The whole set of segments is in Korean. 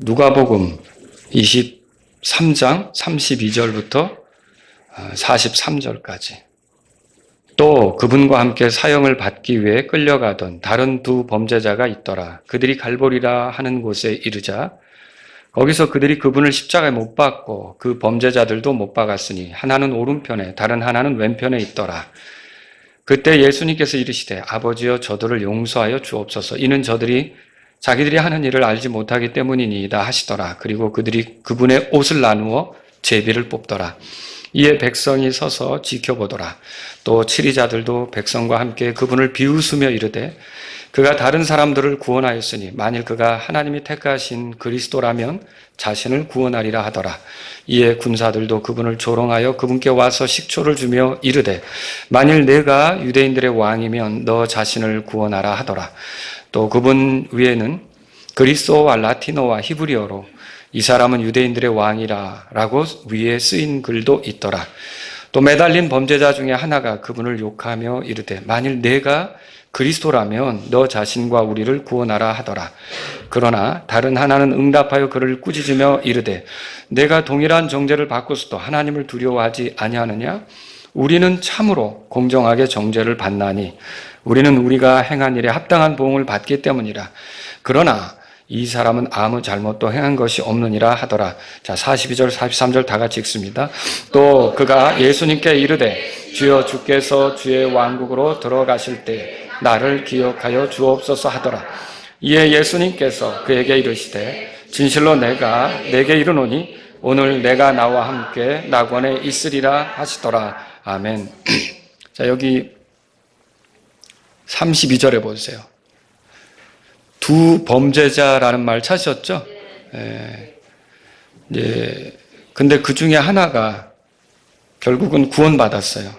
누가복음 23장 32절부터 43절까지 또 그분과 함께 사형을 받기 위해 끌려가던 다른 두 범죄자가 있더라. 그들이 갈보리라 하는 곳에 이르자 거기서 그들이 그분을 십자가에 못 박고 그 범죄자들도 못 박았으니 하나는 오른편에 다른 하나는 왼편에 있더라. 그때 예수님께서 이르시되 아버지여 저들을 용서하여 주옵소서. 이는 저들이 자기들이 하는 일을 알지 못하기 때문이니이다 하시더라. 그리고 그들이 그분의 옷을 나누어 제비를 뽑더라. 이에 백성이 서서 지켜보더라. 또 치리자들도 백성과 함께 그분을 비웃으며 이르되 그가 다른 사람들을 구원하였으니 만일 그가 하나님이 택하신 그리스도라면 자신을 구원하리라 하더라. 이에 군사들도 그분을 조롱하여 그분께 와서 식초를 주며 이르되 만일 내가 유대인들의 왕이면 너 자신을 구원하라 하더라. 또 그분 위에는 그리스어와 라틴어와 히브리어로 이 사람은 유대인들의 왕이라 라고 위에 쓰인 글도 있더라. 또 매달린 범죄자 중에 하나가 그분을 욕하며 이르되 만일 내가 그리스도라면 너 자신과 우리를 구원하라 하더라. 그러나 다른 하나는 응답하여 그를 꾸짖으며 이르되 내가 동일한 정죄를 받고서도 하나님을 두려워하지 아니하느냐? 우리는 참으로 공정하게 정죄를 받나니 우리는 우리가 행한 일에 합당한 보응을 받기 때문이라. 그러나 이 사람은 아무 잘못도 행한 것이 없느니라 하더라. 자, 42절, 43절 다 같이 읽습니다. 또 그가 예수님께 이르되 주여 주께서 주의 왕국으로 들어가실 때 나를 기억하여 주옵소서 하더라. 이에 예수님께서 그에게 이르시되 진실로 내가 내게 이르노니 오늘 내가 나와 함께 낙원에 있으리라 하시더라. 아멘. 자, 여기 32절에 보세요. 두 범죄자라는 말 찾으셨죠? 근데 그 중에 하나가 결국은 구원받았어요.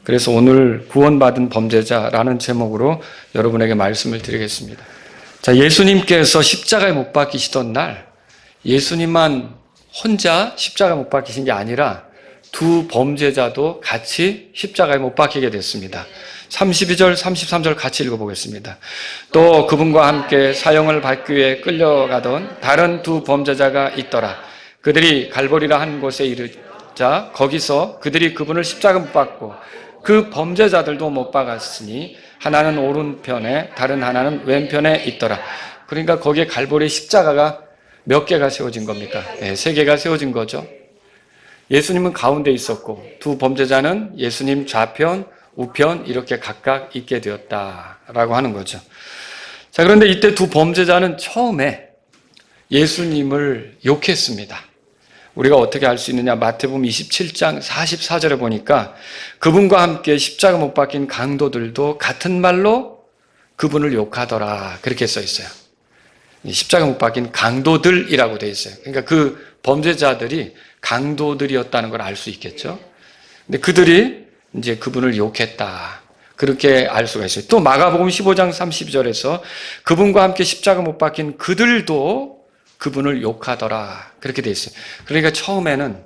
그래서 오늘 구원받은 범죄자라는 제목으로 여러분에게 말씀을 드리겠습니다. 자, 예수님께서 십자가에 못 박히시던 날 예수님만 혼자 십자가에 못 박히신 게 아니라 두 범죄자도 같이 십자가에 못 박히게 됐습니다. 32절, 33절 같이 읽어보겠습니다. 또 그분과 함께 사형을 받기 위해 끌려가던 다른 두 범죄자가 있더라. 그들이 갈보리라 한 곳에 이르자 거기서 그들이 그분을 십자가 못 박고 그 범죄자들도 못 박았으니 하나는 오른편에 다른 하나는 왼편에 있더라. 그러니까 거기에 갈보리 십자가가 몇 개가 세워진 겁니까? 네, 3개가 세워진 거죠. 예수님은 가운데 있었고 두 범죄자는 예수님 좌편, 우편 이렇게 각각 있게 되었다라고 하는 거죠. 자, 그런데 이때 두 범죄자는 처음에 예수님을 욕했습니다. 우리가 어떻게 알 수 있느냐? 마태복음 27장 44절에 보니까 그분과 함께 십자가 못 박힌 강도들도 같은 말로 그분을 욕하더라 그렇게 써 있어요. 십자가 못 박힌 강도들이라고 되어 있어요. 그러니까 그 범죄자들이 강도들이었다는 걸 알 수 있겠죠. 근데 그들이 이제 그분을 욕했다. 그렇게 알 수가 있어요. 또 마가복음 15장 32절에서 그분과 함께 십자가 못 박힌 그들도 그분을 욕하더라. 그렇게 돼 있어요. 그러니까 처음에는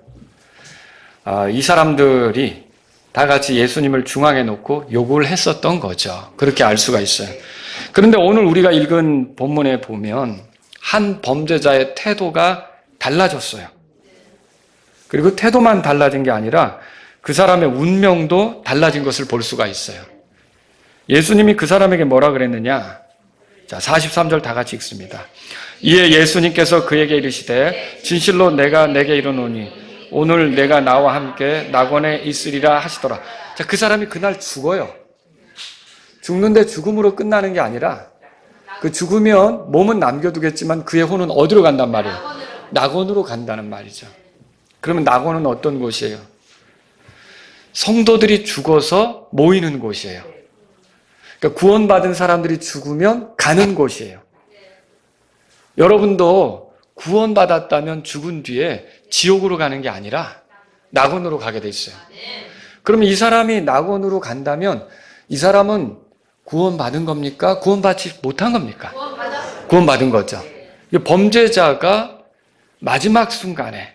이 사람들이 다 같이 예수님을 중앙에 놓고 욕을 했었던 거죠. 그렇게 알 수가 있어요. 그런데 오늘 우리가 읽은 본문에 보면 한 범죄자의 태도가 달라졌어요. 그리고 태도만 달라진 게 아니라 그 사람의 운명도 달라진 것을 볼 수가 있어요. 예수님이 그 사람에게 뭐라 그랬느냐? 자, 43절 다 같이 읽습니다. 이에 예수님께서 그에게 이르시되 진실로 내가 내게 이르노니 오늘 내가 나와 함께 낙원에 있으리라 하시더라. 자, 그 사람이 그날 죽어요. 죽는데 죽음으로 끝나는 게 아니라 그 죽으면 몸은 남겨두겠지만 그의 혼은 어디로 간단 말이에요? 낙원으로 간다는 말이죠. 그러면 낙원은 어떤 곳이에요? 성도들이 죽어서 모이는 곳이에요. 그러니까 구원받은 사람들이 죽으면 가는 곳이에요. 여러분도 구원받았다면 죽은 뒤에 지옥으로 가는 게 아니라 낙원으로 가게 돼 있어요. 그러면 이 사람이 낙원으로 간다면 이 사람은 구원받은 겁니까? 구원받지 못한 겁니까? 구원받은 거죠. 범죄자가 마지막 순간에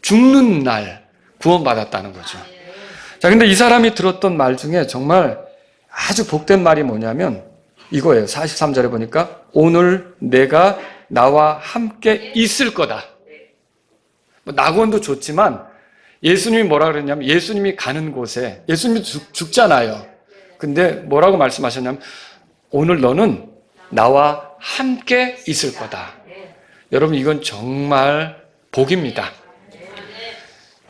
죽는 날 구원받았다는 거죠. 자, 근데 이 사람이 들었던 말 중에 정말 아주 복된 말이 뭐냐면 이거예요. 43절에 보니까 오늘 내가 나와 함께 있을 거다. 낙원도 좋지만 예수님이 뭐라 그랬냐면 예수님이 가는 곳에 예수님이 죽잖아요. 근데 뭐라고 말씀하셨냐면 오늘 너는 나와 함께 있을 거다. 여러분 이건 정말 복입니다.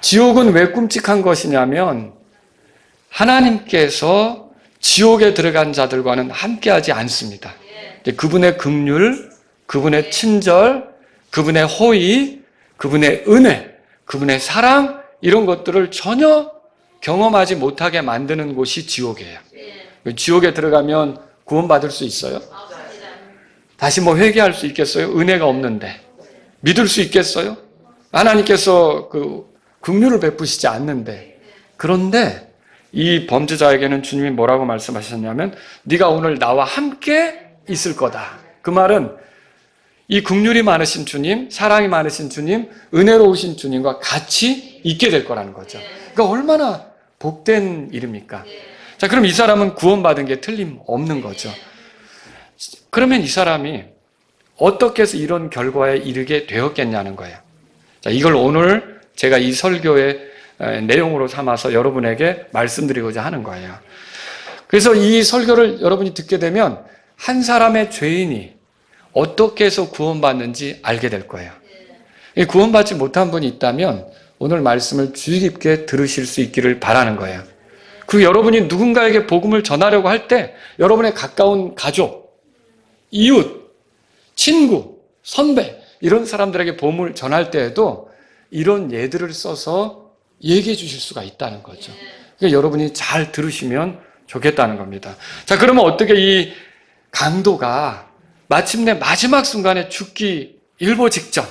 지옥은 왜 끔찍한 것이냐면 하나님께서 지옥에 들어간 자들과는 함께하지 않습니다. 그분의 긍휼, 그분의 친절, 그분의 호의, 그분의 은혜, 그분의 사랑 이런 것들을 전혀 경험하지 못하게 만드는 곳이 지옥이에요. 지옥에 들어가면 구원받을 수 있어요? 다시 회개할 수 있겠어요? 은혜가 없는데. 믿을 수 있겠어요? 하나님께서 긍휼을 베푸시지 않는데. 그런데 이 범죄자에게는 주님이 뭐라고 말씀하셨냐면 네가 오늘 나와 함께 있을 거다. 그 말은 이 긍휼이 많으신 주님, 사랑이 많으신 주님, 은혜로우신 주님과 같이 있게 될 거라는 거죠. 그러니까 얼마나 복된 일입니까? 자, 그럼 이 사람은 구원받은 게 틀림없는 거죠. 그러면 이 사람이 어떻게 해서 이런 결과에 이르게 되었겠냐는 거예요. 자, 이걸 오늘 제가 이 설교의 내용으로 삼아서 여러분에게 말씀드리고자 하는 거예요. 그래서 이 설교를 여러분이 듣게 되면 한 사람의 죄인이 어떻게 해서 구원받는지 알게 될 거예요. 구원받지 못한 분이 있다면 오늘 말씀을 주의 깊게 들으실 수 있기를 바라는 거예요. 그리고 여러분이 누군가에게 복음을 전하려고 할 때 여러분의 가까운 가족, 이웃, 친구, 선배 이런 사람들에게 복음을 전할 때에도 이런 예들을 써서 얘기해 주실 수가 있다는 거죠. 그러니까 여러분이 잘 들으시면 좋겠다는 겁니다. 자, 그러면 어떻게 이 강도가 마침내 마지막 순간에 죽기 일보 직전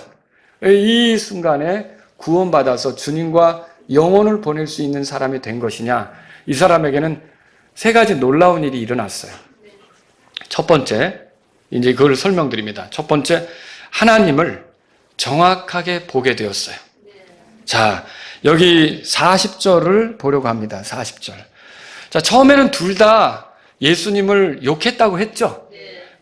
이 순간에 구원받아서 주님과 영혼을 보낼 수 있는 사람이 된 것이냐? 이 사람에게는 세 가지 놀라운 일이 일어났어요. 첫 번째, 이제 그걸 설명드립니다. 첫 번째, 하나님을 정확하게 보게 되었어요. 자, 여기 40절을 보려고 합니다. 40절. 자, 처음에는 둘 다 예수님을 욕했다고 했죠.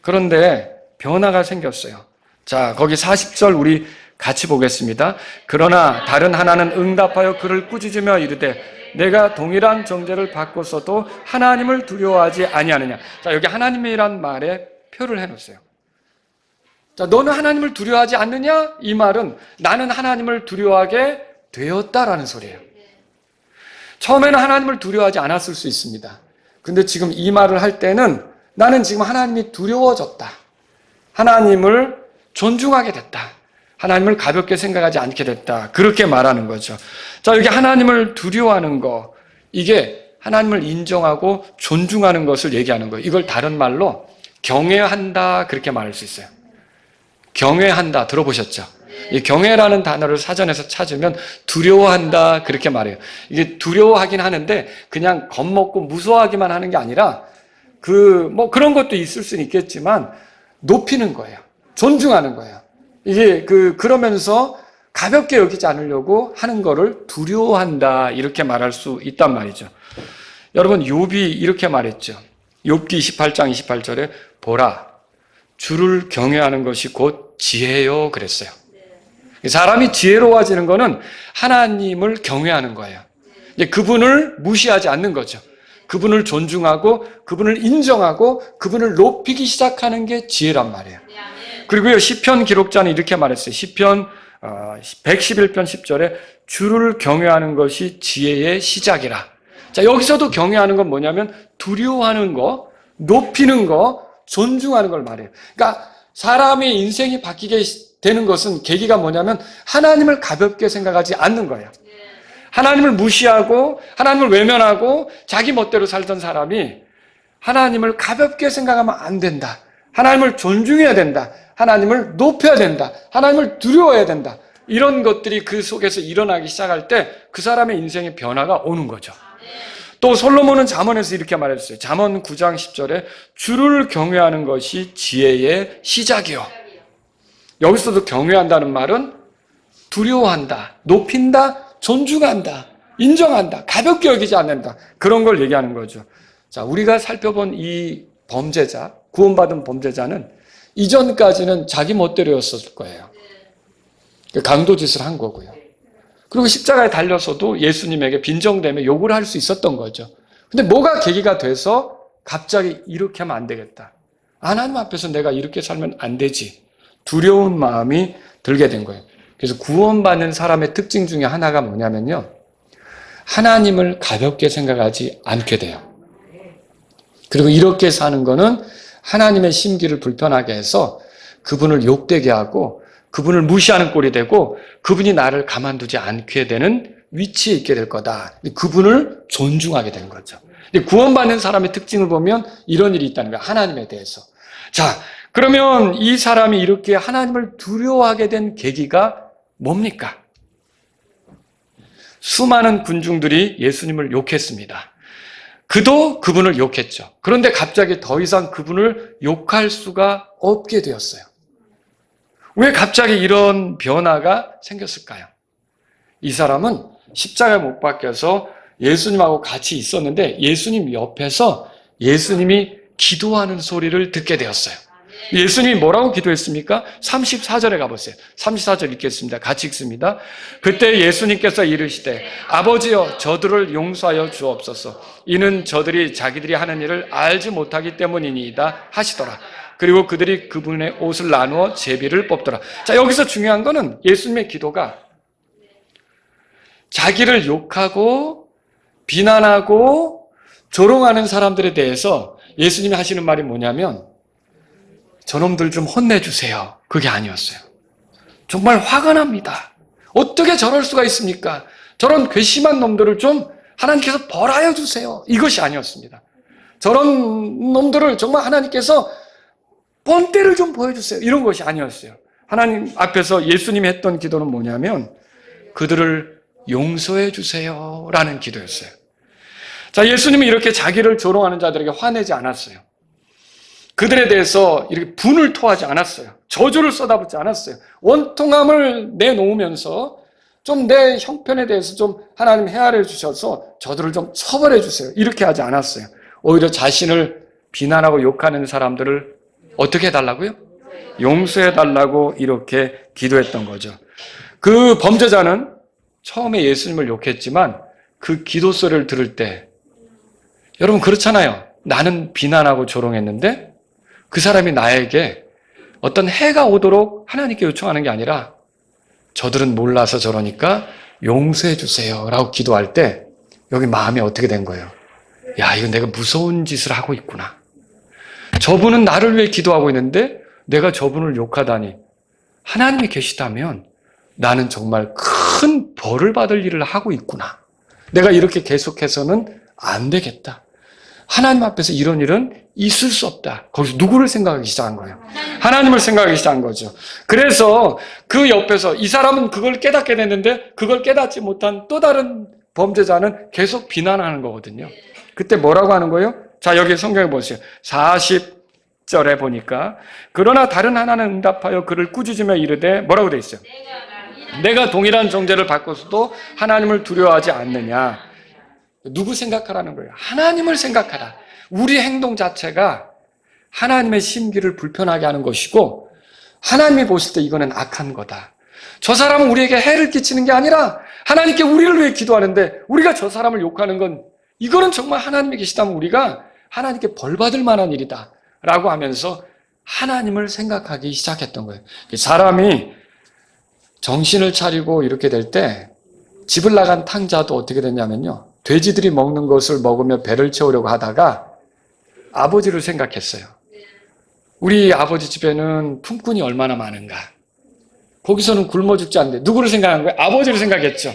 그런데 변화가 생겼어요. 자, 거기 40절 우리 같이 보겠습니다. 그러나 다른 하나는 응답하여 그를 꾸짖으며 이르되 내가 동일한 정죄를 받고서도 하나님을 두려워하지 아니하느냐. 자, 여기 하나님이란 말에 표를 해놓으세요. 자, 너는 하나님을 두려워하지 않느냐? 이 말은 나는 하나님을 두려워하게 되었다라는 소리예요. 처음에는 하나님을 두려워하지 않았을 수 있습니다. 근데 지금 이 말을 할 때는 나는 지금 하나님이 두려워졌다. 하나님을 존중하게 됐다. 하나님을 가볍게 생각하지 않게 됐다. 그렇게 말하는 거죠. 자, 여기 하나님을 두려워하는 거, 이게 하나님을 인정하고 존중하는 것을 얘기하는 거예요. 이걸 다른 말로 경외한다 그렇게 말할 수 있어요. 경외한다 들어보셨죠? 이 경외라는 단어를 사전에서 찾으면 두려워한다 그렇게 말해요. 이게 두려워하긴 하는데 그냥 겁먹고 무서워하기만 하는 게 아니라 그런 것도 있을 수는 있겠지만 높이는 거예요. 존중하는 거예요. 이게 그러면서 가볍게 여기지 않으려고 하는 거를 두려워한다 이렇게 말할 수 있단 말이죠. 여러분 욥이 이렇게 말했죠. 욥기 28장 28절에 보라 주를 경외하는 것이 곧 지혜요 그랬어요. 사람이 지혜로워지는 거는 하나님을 경외하는 거예요. 그분을 무시하지 않는 거죠. 그분을 존중하고 그분을 인정하고 그분을 높이기 시작하는 게 지혜란 말이에요. 그리고요 시편 기록자는 이렇게 말했어요. 시편 111편 10절에 주를 경외하는 것이 지혜의 시작이라. 자, 여기서도 경외하는 건 뭐냐면 두려워하는 거, 높이는 거, 존중하는 걸 말해요. 그러니까 사람의 인생이 바뀌게 되는 것은 계기가 뭐냐면 하나님을 가볍게 생각하지 않는 거예요. 하나님을 무시하고 하나님을 외면하고 자기 멋대로 살던 사람이 하나님을 가볍게 생각하면 안 된다. 하나님을 존중해야 된다. 하나님을 높여야 된다. 하나님을 두려워해야 된다. 이런 것들이 그 속에서 일어나기 시작할 때 그 사람의 인생의 변화가 오는 거죠. 또 솔로몬은 잠언에서 이렇게 말했어요. 잠언 9장 10절에 주를 경외하는 것이 지혜의 시작이요. 여기서도 경외한다는 말은 두려워한다, 높인다, 존중한다, 인정한다, 가볍게 여기지 않는다. 그런 걸 얘기하는 거죠. 자, 우리가 살펴본 이 범죄자, 구원받은 범죄자는 이전까지는 자기 멋대로였을 거예요. 강도짓을 한 거고요. 그리고 십자가에 달려서도 예수님에게 빈정대며 욕을 할 수 있었던 거죠. 근데 뭐가 계기가 돼서 갑자기 이렇게 하면 안 되겠다. 하나님 앞에서 내가 이렇게 살면 안 되지. 두려운 마음이 들게 된 거예요. 그래서 구원받는 사람의 특징 중에 하나가 뭐냐면요. 하나님을 가볍게 생각하지 않게 돼요. 그리고 이렇게 사는 거는 하나님의 심기를 불편하게 해서 그분을 욕되게 하고 그분을 무시하는 꼴이 되고 그분이 나를 가만두지 않게 되는 위치에 있게 될 거다. 그분을 존중하게 되는 거죠. 구원받는 사람의 특징을 보면 이런 일이 있다는 거예요. 하나님에 대해서. 자, 그러면 이 사람이 이렇게 하나님을 두려워하게 된 계기가 뭡니까? 수많은 군중들이 예수님을 욕했습니다. 그도 그분을 욕했죠. 그런데 갑자기 더 이상 그분을 욕할 수가 없게 되었어요. 왜 갑자기 이런 변화가 생겼을까요? 이 사람은 십자가에 못 박혀서 예수님하고 같이 있었는데 예수님 옆에서 예수님이 기도하는 소리를 듣게 되었어요. 예수님이 뭐라고 기도했습니까? 34절에 가보세요. 34절 읽겠습니다. 같이 읽습니다. 그때 예수님께서 이르시되 아버지여 저들을 용서하여 주옵소서. 이는 저들이 자기들이 하는 일을 알지 못하기 때문이니이다 하시더라. 그리고 그들이 그분의 옷을 나누어 제비를 뽑더라. 자, 여기서 중요한 거는 예수님의 기도가 자기를 욕하고 비난하고 조롱하는 사람들에 대해서 예수님이 하시는 말이 뭐냐면 저놈들 좀 혼내주세요. 그게 아니었어요. 정말 화가 납니다. 어떻게 저럴 수가 있습니까? 저런 괘씸한 놈들을 좀 하나님께서 벌하여 주세요. 이것이 아니었습니다. 저런 놈들을 정말 하나님께서 본때를 좀 보여주세요. 이런 것이 아니었어요. 하나님 앞에서 예수님이 했던 기도는 뭐냐면 그들을 용서해 주세요 라는 기도였어요. 자, 예수님이 이렇게 자기를 조롱하는 자들에게 화내지 않았어요. 그들에 대해서 이렇게 분을 토하지 않았어요. 저주를 쏟아붓지 않았어요. 원통함을 내놓으면서 좀 내 형편에 대해서 좀 하나님 헤아려 주셔서 저들을 좀 처벌해 주세요. 이렇게 하지 않았어요. 오히려 자신을 비난하고 욕하는 사람들을 어떻게 해달라고요? 용서해달라고 이렇게 기도했던 거죠. 그 범죄자는 처음에 예수님을 욕했지만 그 기도 소리를 들을 때 여러분 그렇잖아요. 나는 비난하고 조롱했는데 그 사람이 나에게 어떤 해가 오도록 하나님께 요청하는 게 아니라 저들은 몰라서 저러니까 용서해 주세요 라고 기도할 때 여기 마음이 어떻게 된 거예요? 야, 이건 내가 무서운 짓을 하고 있구나. 저분은 나를 위해 기도하고 있는데 내가 저분을 욕하다니. 하나님이 계시다면 나는 정말 큰 벌을 받을 일을 하고 있구나. 내가 이렇게 계속해서는 안 되겠다. 하나님 앞에서 이런 일은 있을 수 없다. 거기서 누구를 생각하기 시작한 거예요? 하나님을 생각하기 시작한 거죠. 그래서 그 옆에서 이 사람은 그걸 깨닫게 됐는데 그걸 깨닫지 못한 또 다른 범죄자는 계속 비난하는 거거든요. 그때 뭐라고 하는 거예요? 자, 여기 성경에 보세요. 40절에 보니까 그러나 다른 하나는 응답하여 그를 꾸짖으며 이르되 뭐라고 돼 있어요? 내가 동일한 정죄를 받고서도 하나님을 두려워하지 않느냐. 누구 생각하라는 거예요? 하나님을 생각하라. 우리 행동 자체가 하나님의 심기를 불편하게 하는 것이고 하나님이 보실 때 이거는 악한 거다. 저 사람은 우리에게 해를 끼치는 게 아니라 하나님께 우리를 위해 기도하는데 우리가 저 사람을 욕하는 건 이거는 정말 하나님이 계시다면 우리가 하나님께 벌 받을 만한 일이다 라고 하면서 하나님을 생각하기 시작했던 거예요. 사람이 정신을 차리고 이렇게 될 때 집을 나간 탕자도 어떻게 됐냐면요. 돼지들이 먹는 것을 먹으며 배를 채우려고 하다가 아버지를 생각했어요. 우리 아버지 집에는 품꾼이 얼마나 많은가. 거기서는 굶어 죽지 않는데 누구를 생각한 거예요? 아버지를 생각했죠.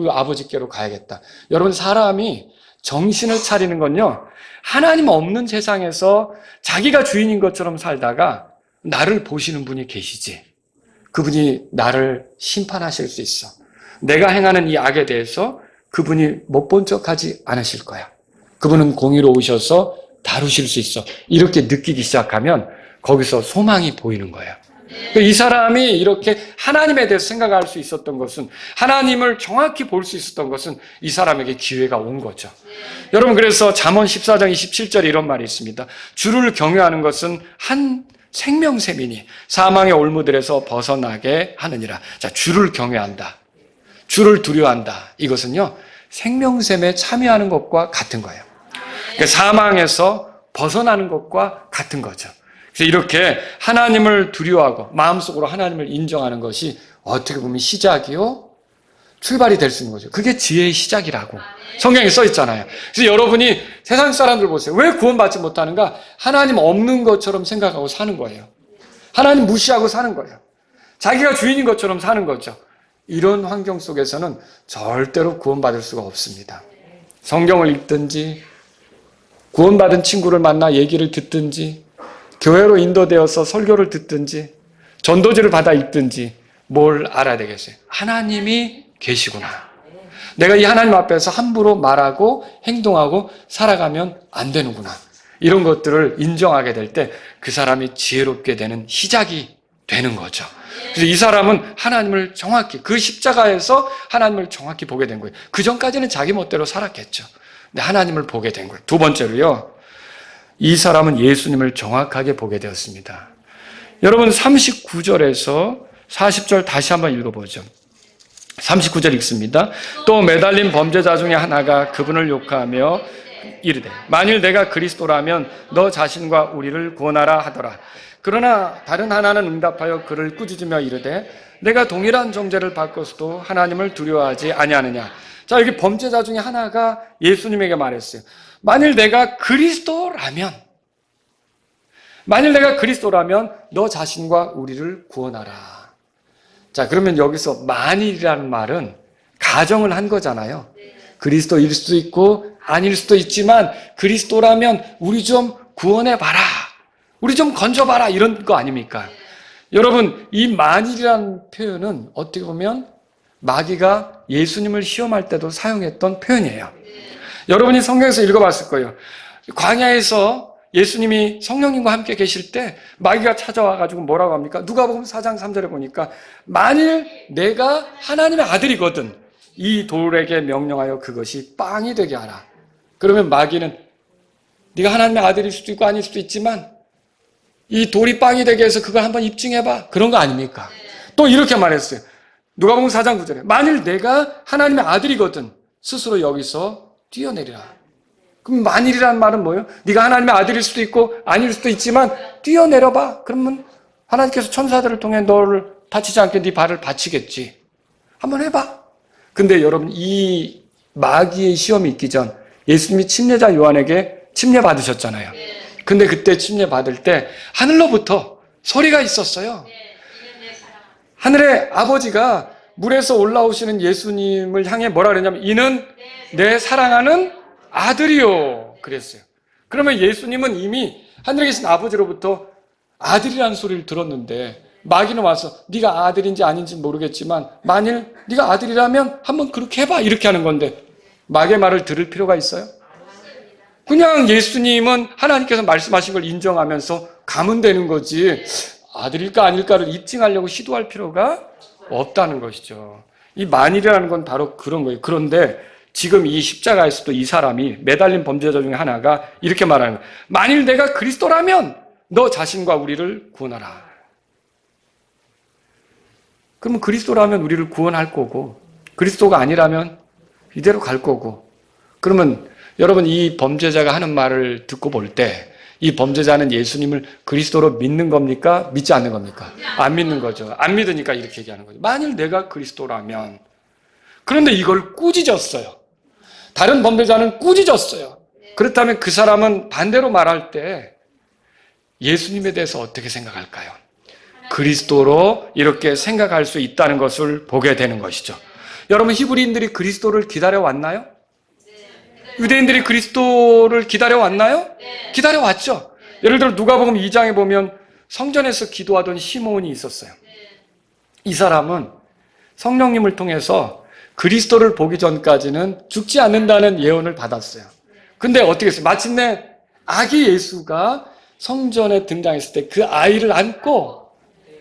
아버지께로 가야겠다. 여러분 사람이 정신을 차리는 건요. 하나님 없는 세상에서 자기가 주인인 것처럼 살다가 나를 보시는 분이 계시지. 그분이 나를 심판하실 수 있어. 내가 행하는 이 악에 대해서 그분이 못 본 척하지 않으실 거야. 그분은 공의로우셔서 다루실 수 있어. 이렇게 느끼기 시작하면 거기서 소망이 보이는 거예요. 이 사람이 이렇게 하나님에 대해서 생각할 수 있었던 것은 하나님을 정확히 볼 수 있었던 것은 이 사람에게 기회가 온 거죠. 여러분 그래서 잠언 14장 27절에 이런 말이 있습니다. 주를 경외하는 것은 한 생명샘이니 사망의 올무들에서 벗어나게 하느니라. 자, 주를 경외한다. 주를 두려워한다. 이것은요, 생명샘에 참여하는 것과 같은 거예요. 그러니까 사망에서 벗어나는 것과 같은 거죠. 그래서 이렇게 하나님을 두려워하고 마음속으로 하나님을 인정하는 것이 어떻게 보면 시작이요, 출발이 될 수 있는 거죠. 그게 지혜의 시작이라고 성경에 써 있잖아요. 그래서 여러분이 세상 사람들 보세요. 왜 구원받지 못하는가? 하나님 없는 것처럼 생각하고 사는 거예요. 하나님 무시하고 사는 거예요. 자기가 주인인 것처럼 사는 거죠. 이런 환경 속에서는 절대로 구원받을 수가 없습니다. 성경을 읽든지 구원받은 친구를 만나 얘기를 듣든지 교회로 인도되어서 설교를 듣든지 전도지를 받아 읽든지 뭘 알아야 되겠어요? 하나님이 계시구나. 내가 이 하나님 앞에서 함부로 말하고 행동하고 살아가면 안 되는구나. 이런 것들을 인정하게 될 때 그 사람이 지혜롭게 되는 시작이 되는 거죠. 그래서 이 사람은 하나님을 정확히, 그 십자가에서 하나님을 정확히 보게 된 거예요. 그 전까지는 자기 멋대로 살았겠죠. 근데 하나님을 보게 된 거예요. 두 번째로요, 이 사람은 예수님을 정확하게 보게 되었습니다. 여러분 39절에서 40절 다시 한번 읽어보죠. 39절 읽습니다. 또 매달린 범죄자 중에 하나가 그분을 욕하며 이르되 만일 내가 그리스도라면 너 자신과 우리를 구원하라 하더라. 그러나 다른 하나는 응답하여 그를 꾸짖으며 이르되 내가 동일한 정죄를 받고서도 하나님을 두려워하지 아니하느냐. 자, 여기 범죄자 중에 하나가 예수님에게 말했어요. 만일 내가 그리스도라면 너 자신과 우리를 구원하라. 자, 그러면 여기서 만일이라는 말은 가정을 한 거잖아요. 그리스도일 수도 있고 아닐 수도 있지만 그리스도라면 우리 좀 구원해봐라. 우리 좀 건져봐라. 이런 거 아닙니까? 여러분, 이 만일이라는 표현은 어떻게 보면 마귀가 예수님을 시험할 때도 사용했던 표현이에요. 여러분이 성경에서 읽어봤을 거예요. 광야에서 예수님이 성령님과 함께 계실 때 마귀가 찾아와가지고 뭐라고 합니까? 누가복음 4장 3절에 보니까 만일 내가 하나님의 아들이거든 이 돌에게 명령하여 그것이 빵이 되게 하라. 그러면 마귀는 네가 하나님의 아들일 수도 있고 아닐 수도 있지만 이 돌이 빵이 되게 해서 그걸 한번 입증해봐. 그런 거 아닙니까? 또 이렇게 말했어요. 누가복음 4장 9절에 만일 내가 하나님의 아들이거든 스스로 여기서 뛰어내리라. 그럼 만일이라는 말은 뭐예요? 네가 하나님의 아들일 수도 있고 아닐 수도 있지만 뛰어내려봐. 그러면 하나님께서 천사들을 통해 너를 다치지 않게 네 발을 받치겠지. 한번 해봐. 근데 여러분, 이 마귀의 시험이 있기 전 예수님이 침례자 요한에게 침례 받으셨잖아요. 근데 그때 침례 받을 때 하늘로부터 소리가 있었어요. 하늘의 아버지가 물에서 올라오시는 예수님을 향해 뭐라 그랬냐면 이는 내 사랑하는 아들이요 그랬어요. 그러면 예수님은 이미 하늘에 계신 아버지로부터 아들이라는 소리를 들었는데 마귀는 와서 네가 아들인지 아닌지 모르겠지만 만일 네가 아들이라면 한번 그렇게 해봐 이렇게 하는 건데 마귀의 말을 들을 필요가 있어요? 그냥 예수님은 하나님께서 말씀하신 걸 인정하면서 가면 되는 거지 아들일까 아닐까를 입증하려고 시도할 필요가 없다는 것이죠. 이 만일이라는 건 바로 그런 거예요. 그런데 지금 이 십자가에서도 이 사람이 매달린 범죄자 중에 하나가 이렇게 말하는 거예요. 만일 내가 그리스도라면 너 자신과 우리를 구원하라. 그러면 그리스도라면 우리를 구원할 거고 그리스도가 아니라면 이대로 갈 거고 그러면 여러분 이 범죄자가 하는 말을 듣고 볼 때 이 범죄자는 예수님을 그리스도로 믿는 겁니까? 믿지 않는 겁니까? 안 믿는 거죠. 안 믿으니까 이렇게 얘기하는 거죠. 만일 내가 그리스도라면 그런데 이걸 꾸짖었어요. 다른 범죄자는 꾸짖었어요. 그렇다면 그 사람은 반대로 말할 때 예수님에 대해서 어떻게 생각할까요? 그리스도로 이렇게 생각할 수 있다는 것을 보게 되는 것이죠. 여러분 히브리인들이 그리스도를 기다려왔나요? 유대인들이 그리스도를 기다려왔나요? 기다려왔죠. 예를 들어 누가복음 2장에 보면 성전에서 기도하던 시몬이 있었어요. 이 사람은 성령님을 통해서 그리스도를 보기 전까지는 죽지 않는다는 예언을 받았어요. 근데 어떻게 했어요? 마침내 아기 예수가 성전에 등장했을 때 그 아이를 안고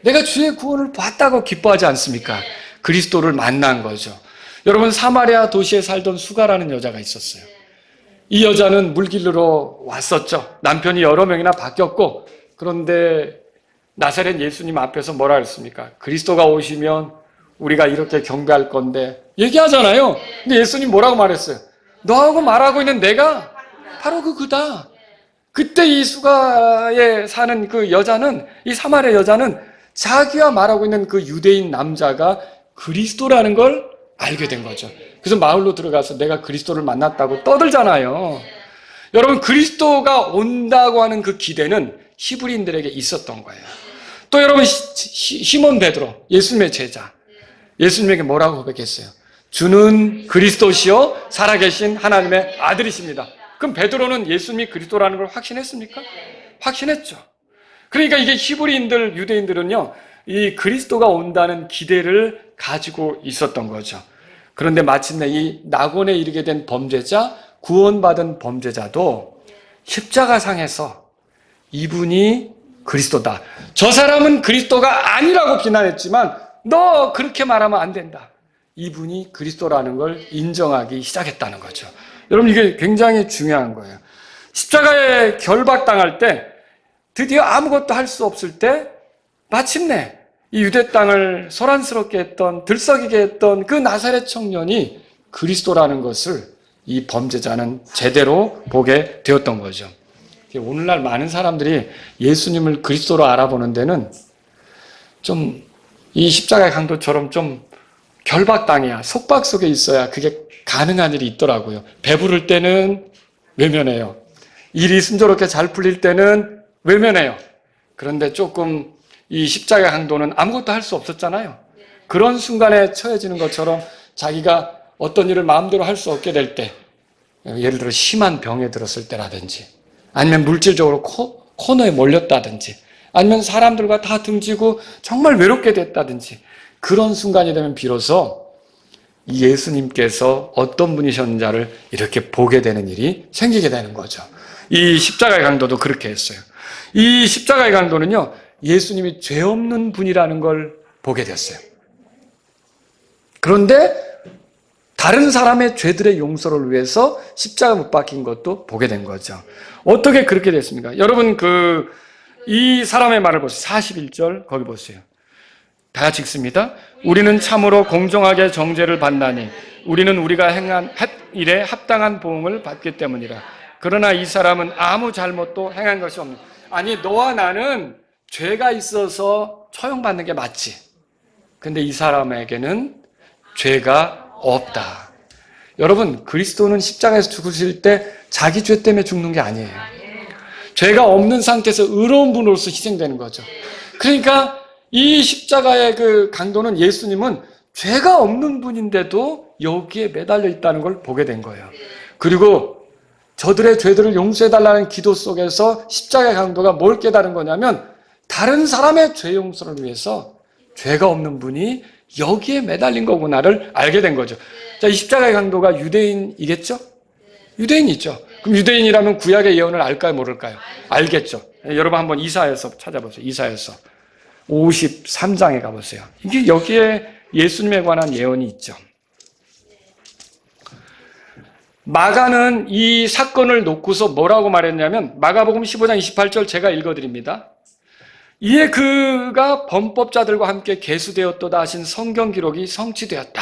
내가 주의 구원을 봤다고 기뻐하지 않습니까? 그리스도를 만난 거죠. 여러분 사마리아 도시에 살던 수가라는 여자가 있었어요. 이 여자는 물길로 왔었죠. 남편이 여러 명이나 바뀌었고 그런데 나사렛 예수님 앞에서 뭐라 했습니까? 그리스도가 오시면 우리가 이렇게 경배할 건데 얘기하잖아요. 근데 예수님 뭐라고 말했어요? 너하고 말하고 있는 내가 바로 그다. 그때 이 수가에 사는 그 여자는, 이 사마리아 여자는 자기와 말하고 있는 그 유대인 남자가 그리스도라는 걸 알게 된 거죠. 그래서 마을로 들어가서 내가 그리스도를 만났다고 떠들잖아요. 여러분, 그리스도가 온다고 하는 그 기대는 히브리인들에게 있었던 거예요. 또 여러분, 시몬 베드로, 예수님의 제자, 예수님에게 뭐라고 고백했어요? 주는 그리스도시요 살아계신 하나님의 아들이십니다. 그럼 베드로는 예수님이 그리스도라는 걸 확신했습니까? 확신했죠. 그러니까 이게 히브리인들, 유대인들은요, 이 그리스도가 온다는 기대를 가지고 있었던 거죠. 그런데 마침내 이 낙원에 이르게 된 범죄자, 구원받은 범죄자도 십자가상에서 이분이 그리스도다. 저 사람은 그리스도가 아니라고 비난했지만 너 그렇게 말하면 안 된다. 이분이 그리스도라는 걸 인정하기 시작했다는 거죠. 여러분, 이게 굉장히 중요한 거예요. 십자가에 결박당할 때 드디어 아무것도 할 수 없을 때 마침내 이 유대 땅을 소란스럽게 했던, 들썩이게 했던 그 나사렛 청년이 그리스도라는 것을 이 범죄자는 제대로 보게 되었던 거죠. 오늘날 많은 사람들이 예수님을 그리스도로 알아보는 데는 좀 이 십자가의 강도처럼 좀 결박당해야, 속박 속에 있어야 그게 가능한 일이 있더라고요. 배부를 때는 외면해요. 일이 순조롭게 잘 풀릴 때는 외면해요. 그런데 조금 이 십자가의 강도는 아무것도 할 수 없었잖아요. 그런 순간에 처해지는 것처럼 자기가 어떤 일을 마음대로 할 수 없게 될 때, 예를 들어 심한 병에 들었을 때라든지, 아니면 물질적으로 코너에 몰렸다든지, 아니면 사람들과 다 등지고 정말 외롭게 됐다든지, 그런 순간이 되면 비로소 예수님께서 어떤 분이셨는지를 이렇게 보게 되는 일이 생기게 되는 거죠. 이 십자가의 강도도 그렇게 했어요. 이 십자가의 강도는요, 예수님이 죄 없는 분이라는 걸 보게 됐어요. 그런데 다른 사람의 죄들의 용서를 위해서 십자가 못 박힌 것도 보게 된 거죠. 어떻게 그렇게 됐습니까? 여러분, 이 사람의 말을 보세요. 41절 거기 보세요. 다 같이 읽습니다. 우리는 참으로 공정하게 정죄를 받나니 우리는 우리가 행한 일에 합당한 보응을 받기 때문이라. 그러나 이 사람은 아무 잘못도 행한 것이 없는. 아니, 너와 나는 죄가 있어서 처형받는 게 맞지. 근데 이 사람에게는 죄가 없다. 여러분, 그리스도는 십자가에서 죽으실 때 자기 죄 때문에 죽는 게 아니에요. 죄가 없는 상태에서 의로운 분으로서 희생되는 거죠. 그러니까 이 십자가의 그 강도는, 예수님은 죄가 없는 분인데도 여기에 매달려 있다는 걸 보게 된 거예요. 그리고 저들의 죄들을 용서해달라는 기도 속에서 십자가의 강도가 뭘 깨달은 거냐면, 다른 사람의 죄 용서를 위해서 죄가 없는 분이 여기에 매달린 거구나를 알게 된 거죠. 자, 이 십자가의 강도가 유대인이겠죠? 유대인이죠. 그럼 유대인이라면 구약의 예언을 알까요, 모를까요? 알겠죠. 여러분 한번 이사야서 찾아보세요. 이사야서 53장에 가보세요. 이게 여기에 예수님에 관한 예언이 있죠. 마가는 이 사건을 놓고서 뭐라고 말했냐면, 마가복음 15장 28절 제가 읽어드립니다. 이에 그가 범법자들과 함께 계수되었도다 하신 성경 기록이 성취되었다.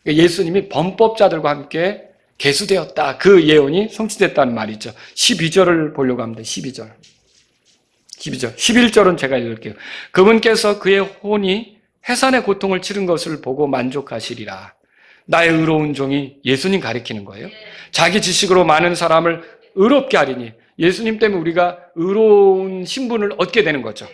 예수님이 범법자들과 함께 계수되었다. 그 예언이 성취됐다는 말이죠. 12절을 보려고 합니다. 12절. 11절은 제가 읽을게요. 그분께서 그의 혼이 해산의 고통을 치른 것을 보고 만족하시리라. 나의 의로운 종이, 예수님 가리키는 거예요. 자기 지식으로 많은 사람을 의롭게 하리니, 예수님 때문에 우리가 의로운 신분을 얻게 되는 거죠.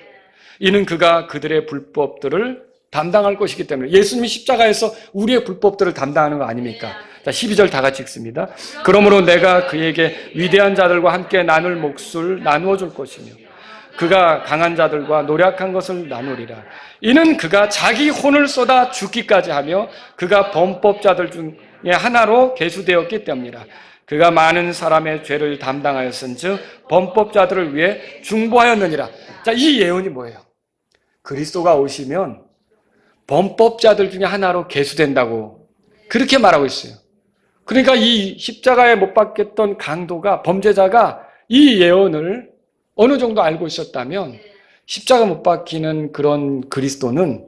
이는 그가 그들의 불법들을 담당할 것이기 때문에, 예수님이 십자가에서 우리의 불법들을 담당하는 거 아닙니까? 자, 12절 다 같이 읽습니다. 그러므로 내가 그에게 위대한 자들과 함께 나눌 몫을 나누어 줄 것이며 그가 강한 자들과 노력한 것을 나누리라. 이는 그가 자기 혼을 쏟아 죽기까지 하며 그가 범법자들 중에 하나로 계수되었기 때문이라. 그가 많은 사람의 죄를 담당하였은즉 범법자들을 위해 중보하였느니라. 자, 이 예언이 뭐예요? 그리스도가 오시면 범법자들 중에 하나로 계수된다고 그렇게 말하고 있어요. 그러니까 이 십자가에 못 박혔던 강도가, 범죄자가 이 예언을 어느 정도 알고 있었다면 십자가 못 박히는 그런 그리스도는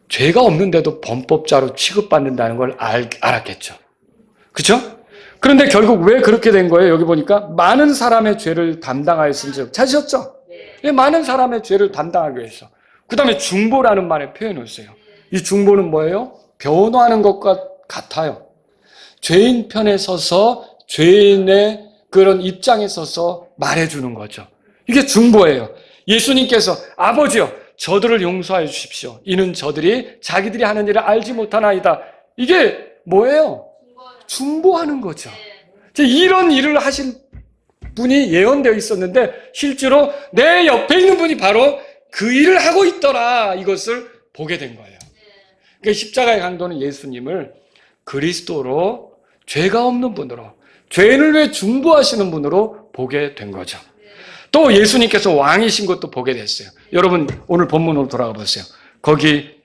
죄가 없는데도 범법자로 취급받는다는 걸 알았겠죠. 그렇죠? 그런데 결국 왜 그렇게 된 거예요? 여기 보니까 많은 사람의 죄를 담당하였은즉. 찾으셨죠? 네, 많은 사람의 죄를 담당하기 위해서. 그 다음에 중보라는 말에 표현을 써요. 이 중보는 뭐예요? 변호하는 것과 같아요. 죄인 편에 서서 죄인의 그런 입장에 서서 말해주는 거죠. 이게 중보예요. 예수님께서 아버지요, 저들을 용서하여 주십시오. 이는 저들이 자기들이 하는 일을 알지 못하나이다. 이게 뭐예요? 중보하는 거죠. 이런 일을 하신 분이 예언되어 있었는데 실제로 내 옆에 있는 분이 바로 그 일을 하고 있더라. 이것을 보게 된 거예요. 그러니까 십자가의 강도는 예수님을 그리스도로 죄가 없는 분으로 죄인을 위해 중보하시는 분으로 보게 된 거죠. 또 예수님께서 왕이신 것도 보게 됐어요. 여러분 오늘 본문으로 돌아가 보세요. 거기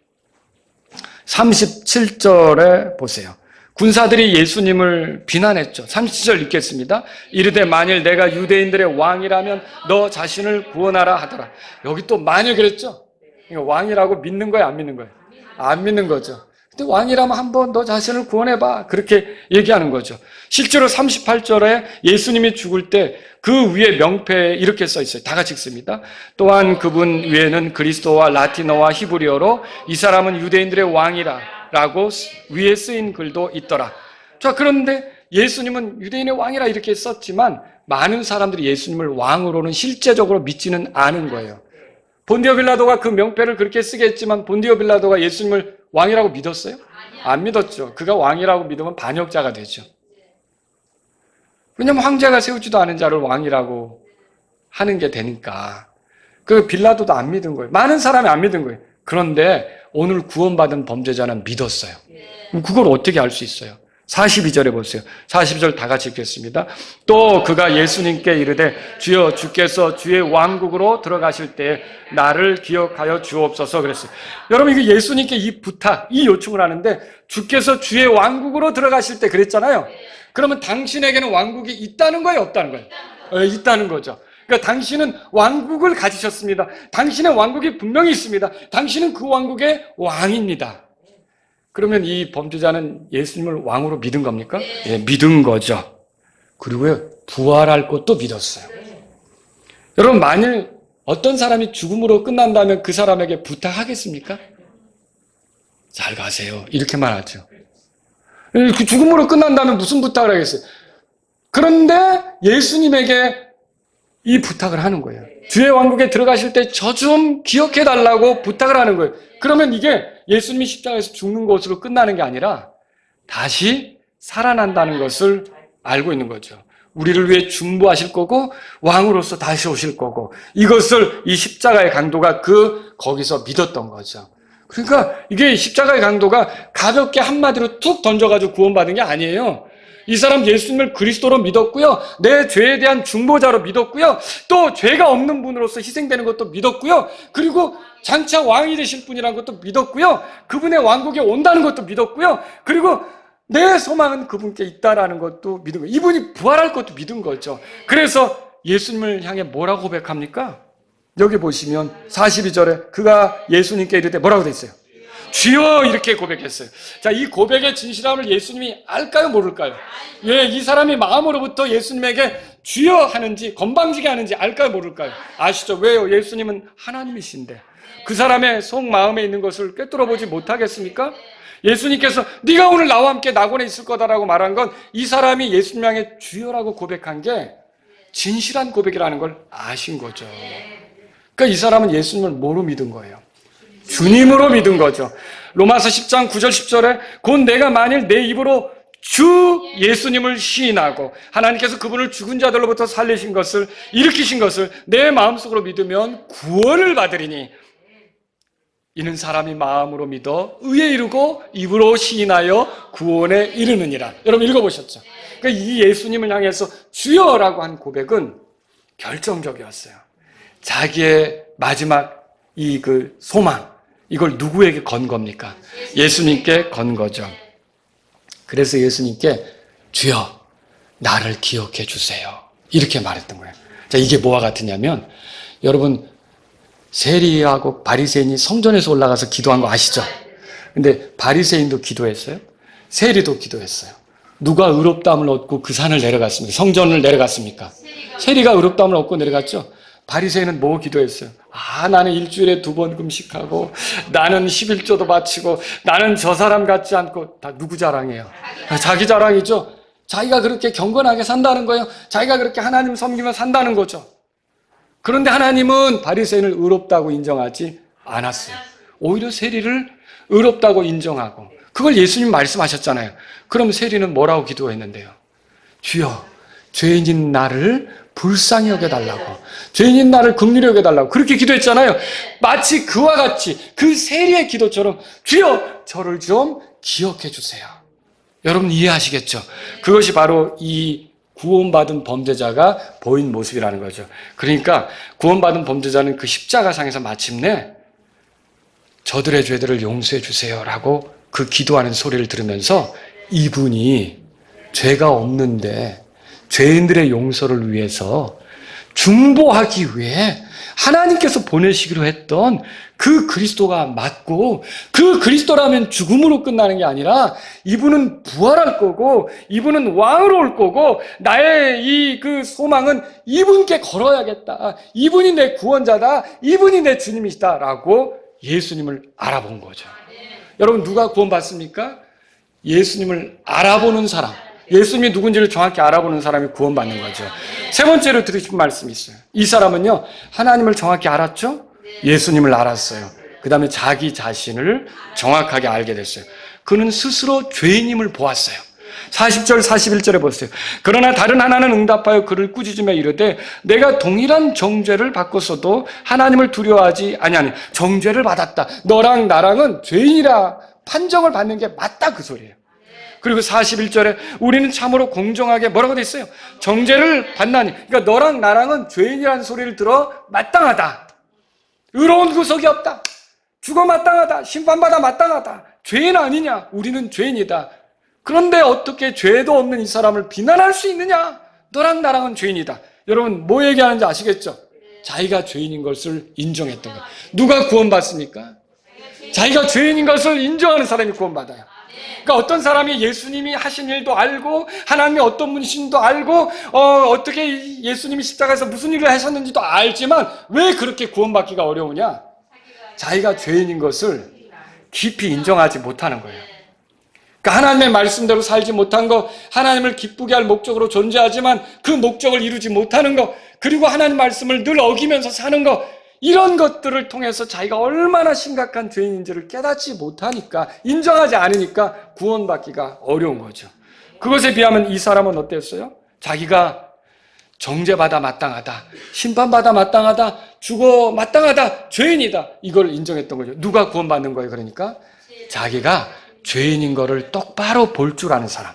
37절에 보세요. 군사들이 예수님을 비난했죠. 37절 읽겠습니다. 이르되 만일 내가 유대인들의 왕이라면 너 자신을 구원하라 하더라. 여기 또 만일 그랬죠. 왕이라고 믿는 거예요, 안 믿는 거예요? 안 믿는 거죠. 근데 왕이라면 한번 너 자신을 구원해봐. 그렇게 얘기하는 거죠. 실제로 38절에 예수님이 죽을 때 그 위에 명패에 이렇게 써 있어요. 다 같이 읽습니다. 또한 그분 위에는 그리스도와 라틴어와 히브리어로 이 사람은 유대인들의 왕이라 라고 위에 쓰인 글도 있더라. 자, 그런데 예수님은 유대인의 왕이라 이렇게 썼지만 많은 사람들이 예수님을 왕으로는 실제적으로 믿지는 않은 거예요. 본디오 빌라도가 그 명패를 그렇게 쓰게 했지만 본디오 빌라도가 예수님을 왕이라고 믿었어요? 안 믿었죠. 그가 왕이라고 믿으면 반역자가 되죠. 왜냐하면 황제가 세우지도 않은 자를 왕이라고 하는 게 되니까. 그 빌라도도 안 믿은 거예요. 많은 사람이 안 믿은 거예요. 그런데 오늘 구원받은 범죄자는 믿었어요. 그걸 어떻게 알 수 있어요? 42절에 보세요. 42절 다 같이 읽겠습니다. 또 그가 예수님께 이르되 주여 주께서 주의 왕국으로 들어가실 때 나를 기억하여 주옵소서 그랬어요. 여러분 이게 예수님께 이 부탁, 이 요청을 하는데 주께서 주의 왕국으로 들어가실 때 그랬잖아요. 그러면 당신에게는 왕국이 있다는 거예요, 없다는 거예요? 있다는 거죠. 그러니까 당신은 왕국을 가지셨습니다. 당신의 왕국이 분명히 있습니다. 당신은 그 왕국의 왕입니다. 그러면 이 범죄자는 예수님을 왕으로 믿은 겁니까? 예, 믿은 거죠. 그리고요, 부활할 것도 믿었어요. 여러분, 만일 어떤 사람이 죽음으로 끝난다면 그 사람에게 부탁하겠습니까? 잘 가세요. 이렇게만 하죠. 그 죽음으로 끝난다면 무슨 부탁을 하겠어요? 그런데 예수님에게 이 부탁을 하는 거예요. 주의 왕국에 들어가실 때 저 좀 기억해 달라고 부탁을 하는 거예요. 그러면 이게 예수님이 십자가에서 죽는 것으로 끝나는 게 아니라 다시 살아난다는 것을 알고 있는 거죠. 우리를 위해 중보하실 거고 왕으로서 다시 오실 거고 이것을 이 십자가의 강도가 거기서 믿었던 거죠. 그러니까 이게 십자가의 강도가 가볍게 한마디로 툭 던져가지고 구원받은 게 아니에요. 이 사람 예수님을 그리스도로 믿었고요. 내 죄에 대한 중보자로 믿었고요. 또 죄가 없는 분으로서 희생되는 것도 믿었고요. 그리고 장차 왕이 되실 분이라는 것도 믿었고요. 그분의 왕국에 온다는 것도 믿었고요. 그리고 내 소망은 그분께 있다라는 것도 믿은 거예요. 이분이 부활할 것도 믿은 거죠. 그래서 예수님을 향해 뭐라고 고백합니까? 여기 보시면 42절에 그가 예수님께 이르되 뭐라고 돼 있어요? 주여 이렇게 고백했어요. 자, 이 고백의 진실함을 예수님이 알까요, 모를까요? 예, 이 사람이 마음으로부터 예수님에게 주여 하는지 건방지게 하는지 알까요, 모를까요? 아시죠? 왜요? 예수님은 하나님이신데 그 사람의 속마음에 있는 것을 꿰뚫어 보지 못하겠습니까? 예수님께서 네가 오늘 나와 함께 낙원에 있을 거다라고 말한 건 이 사람이 예수님 향해 주여라고 고백한 게 진실한 고백이라는 걸 아신 거죠. 그러니까 이 사람은 예수님을 뭐로 믿은 거예요? 주님으로 믿은 거죠. 로마서 10장 9절 10절에 곧 내가 만일 내 입으로 주 예수님을 시인하고 하나님께서 그분을 죽은 자들로부터 살리신 것을 일으키신 것을 내 마음속으로 믿으면 구원을 받으리니 이는 사람이 마음으로 믿어 의에 이르고 입으로 시인하여 구원에 이르느니라. 여러분 읽어보셨죠? 그러니까 이 예수님을 향해서 주여라고 한 고백은 결정적이었어요. 자기의 마지막 소망 이걸 누구에게 건 겁니까? 예수님께 건 거죠. 그래서 예수님께 주여 나를 기억해 주세요. 이렇게 말했던 거예요. 자, 이게 뭐와 같으냐면 여러분 세리하고 바리새인이 성전에서 올라가서 기도한 거 아시죠? 근데 바리새인도 기도했어요. 세리도 기도했어요. 누가 의롭다함을 얻고 그 산을 내려갔습니까? 성전을 내려갔습니까? 세리가 의롭다함을 얻고 내려갔죠. 바리새인은 뭐 기도했어요? 나는 일주일에 2번 금식하고 나는 11조도 바치고 나는 저 사람 같지 않고. 다 누구 자랑이에요? 자기 자랑이죠. 자기가 그렇게 경건하게 산다는 거예요. 자기가 그렇게 하나님 섬기며 산다는 거죠. 그런데 하나님은 바리새인을 의롭다고 인정하지 않았어요. 오히려 세리를 의롭다고 인정하고, 그걸 예수님 말씀하셨잖아요. 그럼 세리는 뭐라고 기도했는데요? 주여, 죄인인 나를 불쌍히 여겨달라고, 죄인인 나를 긍휼히 여겨달라고 그렇게 기도했잖아요. 마치 그와 같이 그 세리의 기도처럼 주여, 저를 좀 기억해 주세요. 여러분 이해하시겠죠? 그것이 바로 이 구원받은 범죄자가 보인 모습이라는 거죠. 그러니까 구원받은 범죄자는 그 십자가상에서 마침내 저들의 죄들을 용서해 주세요라고 그 기도하는 소리를 들으면서 이분이 죄가 없는데 죄인들의 용서를 위해서 중보하기 위해 하나님께서 보내시기로 했던 그 그리스도가 맞고, 그 그리스도라면 죽음으로 끝나는 게 아니라 이분은 부활할 거고 이분은 왕으로 올 거고 나의 이 그 소망은 이분께 걸어야겠다. 이분이 내 구원자다. 이분이 내 주님이시다라고 예수님을 알아본 거죠. 여러분 누가 구원받습니까? 예수님을 알아보는 사람, 예수님이 누군지를 정확히 알아보는 사람이 구원받는 거죠. 세 번째로 들으신 말씀이 있어요. 이 사람은요, 하나님을 정확히 알았죠? 예수님을 알았어요. 그 다음에 자기 자신을 정확하게 알게 됐어요. 그는 스스로 죄인임을 보았어요. 40절 41절에 보세요. 그러나 다른 하나는 응답하여 그를 꾸짖으며 이르되 내가 동일한 정죄를 받고서도 하나님을 두려워하지 아니하니. 정죄를 받았다. 너랑 나랑은 죄인이라 판정을 받는 게 맞다, 그 소리예요. 그리고 41절에 우리는 참으로 공정하게 뭐라고 돼 있어요? 정죄를 받나니. 그러니까 너랑 나랑은 죄인이라는 소리를 들어 마땅하다. 의로운 구속이 없다. 죽어 마땅하다. 심판받아 마땅하다. 죄인 아니냐? 우리는 죄인이다. 그런데 어떻게 죄도 없는 이 사람을 비난할 수 있느냐? 너랑 나랑은 죄인이다. 여러분 뭐 얘기하는지 아시겠죠? 자기가 죄인인 것을 인정했던 거예요. 누가 구원받습니까? 자기가 죄인인 것을 인정하는 사람이 구원받아요. 그러니까 어떤 사람이 예수님이 하신 일도 알고 하나님이 어떤 분이신지도 알고 어떻게 예수님이 십자가에서 무슨 일을 하셨는지도 알지만 왜 그렇게 구원받기가 어려우냐? 자기가 죄인인 것을 깊이 인정하지 못하는 거예요. 그러니까 하나님의 말씀대로 살지 못한 것, 하나님을 기쁘게 할 목적으로 존재하지만 그 목적을 이루지 못하는 것, 그리고 하나님 말씀을 늘 어기면서 사는 것, 이런 것들을 통해서 자기가 얼마나 심각한 죄인인지를 깨닫지 못하니까, 인정하지 않으니까 구원받기가 어려운 거죠. 그것에 비하면 이 사람은 어땠어요? 자기가 정죄받아 마땅하다, 심판받아 마땅하다, 죽어 마땅하다, 죄인이다, 이걸 인정했던 거죠. 누가 구원받는 거예요? 그러니까 자기가 죄인인 거를 똑바로 볼 줄 아는 사람.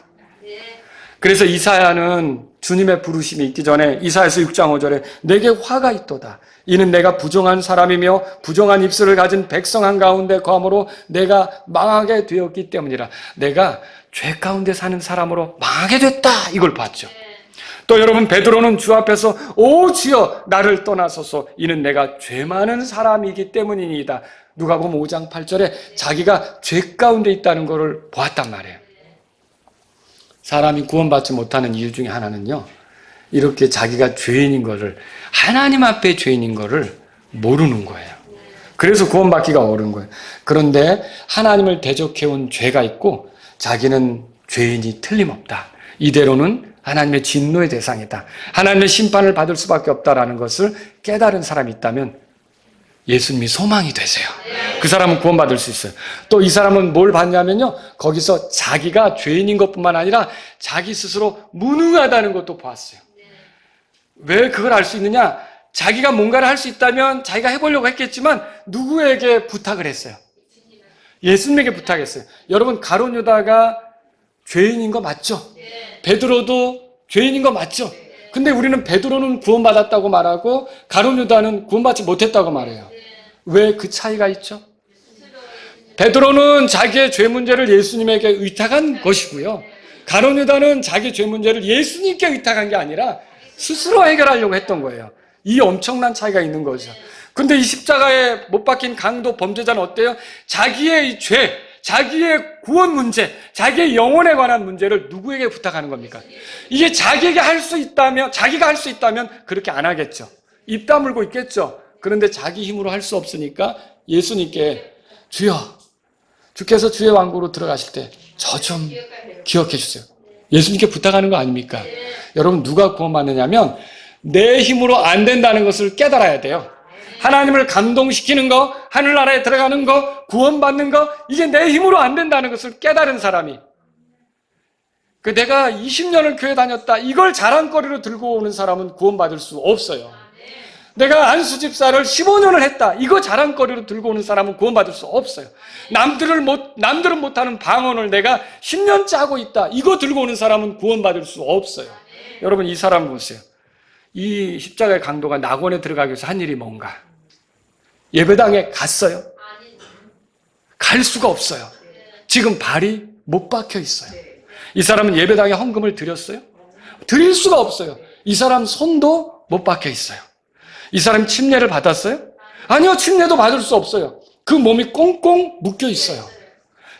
그래서 이사야는 주님의 부르심이 있기 전에 이사야서 6장 5절에 내게 화가 있도다. 이는 내가 부정한 사람이며 부정한 입술을 가진 백성 한가운데 거함으로 내가 망하게 되었기 때문이라. 내가 죄 가운데 사는 사람으로 망하게 됐다. 이걸 봤죠. 또 여러분 베드로는 주 앞에서 오 주여 나를 떠나소서 이는 내가 죄 많은 사람이기 때문이니이다. 누가복음 5장 8절에 자기가 죄 가운데 있다는 것을 보았단 말이에요. 사람이 구원받지 못하는 이유 중에 하나는요, 이렇게 자기가 죄인인 것을, 하나님 앞에 죄인인 것을 모르는 거예요. 그래서 구원받기가 어려운 거예요. 그런데 하나님을 대적해온 죄가 있고 자기는 죄인이 틀림없다. 이대로는 하나님의 진노의 대상이다. 하나님의 심판을 받을 수밖에 없다라는 것을 깨달은 사람이 있다면 예수님이 소망이 되세요. 그 사람은 구원받을 수 있어요. 또 이 사람은 뭘 봤냐면요, 거기서 자기가 죄인인 것뿐만 아니라 자기 스스로 무능하다는 것도 보았어요. 왜 그걸 알 수 있느냐? 자기가 뭔가를 할 수 있다면 자기가 해보려고 했겠지만 누구에게 부탁을 했어요? 예수님에게 부탁했어요. 여러분 가룟 유다가 죄인인 거 맞죠? 베드로도 죄인인 거 맞죠? 근데 우리는 베드로는 구원받았다고 말하고 가룟 유다는 구원받지 못했다고 말해요. 왜 그 차이가 있죠? 베드로는 자기의 죄 문제를 예수님에게 의탁한 것이고요. 가룟 유다는 자기 죄 문제를 예수님께 의탁한 게 아니라 스스로 해결하려고 했던 거예요. 이 엄청난 차이가 있는 거죠. 근데 이 십자가에 못 박힌 강도 범죄자는 어때요? 자기의 이 죄, 자기의 구원 문제, 자기의 영혼에 관한 문제를 누구에게 부탁하는 겁니까? 이게 자기가 할 수 있다면 그렇게 안 하겠죠. 입 다물고 있겠죠. 그런데 자기 힘으로 할 수 없으니까 예수님께 주여, 주께서 주의 왕국으로 들어가실 때 저 좀 기억해 주세요. 예수님께 부탁하는 거 아닙니까? 여러분, 누가 구원받느냐면 내 힘으로 안 된다는 것을 깨달아야 돼요. 하나님을 감동시키는 거, 하늘나라에 들어가는 거, 구원받는 거, 이게 내 힘으로 안 된다는 것을 깨달은 사람이, 내가 20년을 교회 다녔다, 이걸 자랑거리로 들고 오는 사람은 구원받을 수 없어요. 내가 안수집사를 15년을 했다, 이거 자랑거리로 들고 오는 사람은 구원받을 수 없어요. 남들은 못하는 방언을 내가 10년째 하고 있다, 이거 들고 오는 사람은 구원받을 수 없어요. 여러분, 이 사람 보세요. 이 십자가의 강도가 낙원에 들어가기 위해서 한 일이 뭔가? 예배당에 갔어요? 갈 수가 없어요. 지금 발이 못 박혀 있어요. 이 사람은 예배당에 헌금을 드렸어요? 드릴 수가 없어요. 이 사람 손도 못 박혀 있어요. 이 사람 침례를 받았어요? 아니요, 침례도 받을 수 없어요. 그 몸이 꽁꽁 묶여 있어요.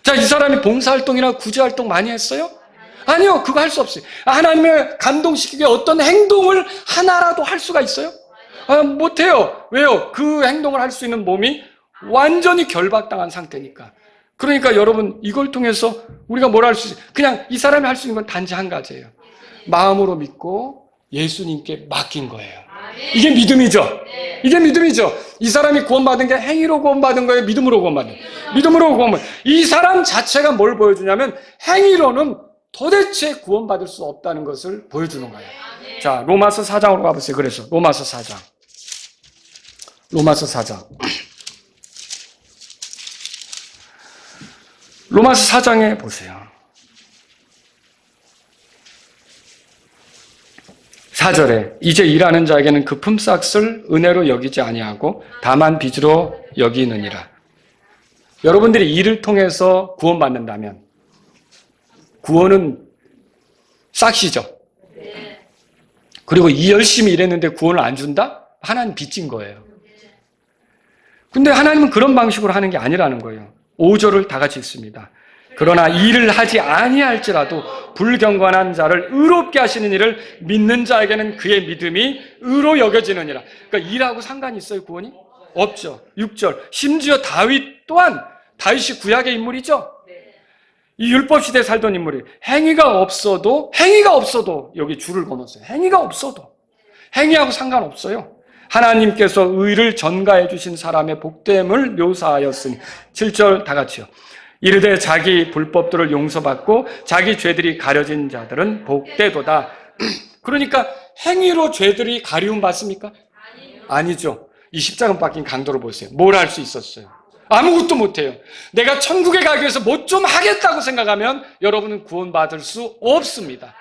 자, 이 사람이 봉사활동이나 구제활동 많이 했어요? 아니요, 그거 할 수 없어요. 하나님을 감동시키기 위해 어떤 행동을 하나라도 할 수가 있어요? 못해요. 왜요? 그 행동을 할 수 있는 몸이 완전히 결박당한 상태니까. 그러니까 여러분, 이걸 통해서 우리가 뭘 할 수 있어요? 그냥 이 사람이 할 수 있는 건 단지 한 가지예요. 마음으로 믿고 예수님께 맡긴 거예요. 이게 믿음이죠. 이게 믿음이죠. 이 사람이 구원받은 게 행위로 구원받은 거예요? 믿음으로 구원받은 거예요? 믿음으로 구원받은 거예요. 이 사람 자체가 뭘 보여주냐면 행위로는 도대체 구원받을 수 없다는 것을 보여주는 거예요. 자, 로마서 4장으로 가보세요. 그래서 로마서 4장. 로마서 4장에 보세요. 4절에 이제 일하는 자에게는 그 품삯을 은혜로 여기지 아니하고 다만 빚으로 여기느니라. 여러분들이 일을 통해서 구원받는다면 구원은 싹시죠. 그리고 이 열심히 일했는데 구원을 안 준다? 하나님 빚진 거예요. 근데 하나님은 그런 방식으로 하는 게 아니라는 거예요. 5절을 다 같이 읽습니다. 그러나 일을 하지 아니할지라도 불경건한 자를 의롭게 하시는 일을 믿는 자에게는 그의 믿음이 의로 여겨지느니라. 그러니까 일하고 상관이 있어요, 구원이? 없죠. 6절. 심지어 다윗 또한, 다윗이 구약의 인물이죠. 이 율법 시대에 살던 인물이 행위가 없어도 여기 줄을 거뒀어요. 행위가 없어도 행위하고 상관없어요. 하나님께서 의를 전가해 주신 사람의 복됨을 묘사하였으니 7절 다 같이요. 이르되 자기 불법들을 용서받고 자기 죄들이 가려진 자들은 복되도다. 그러니까 행위로 죄들이 가리움 받습니까? 아니죠. 이 십자가 박힌 강도를 보세요. 뭘 할 수 있었어요? 아무것도 못해요. 내가 천국에 가기 위해서 뭐 좀 하겠다고 생각하면 여러분은 구원받을 수 없습니다.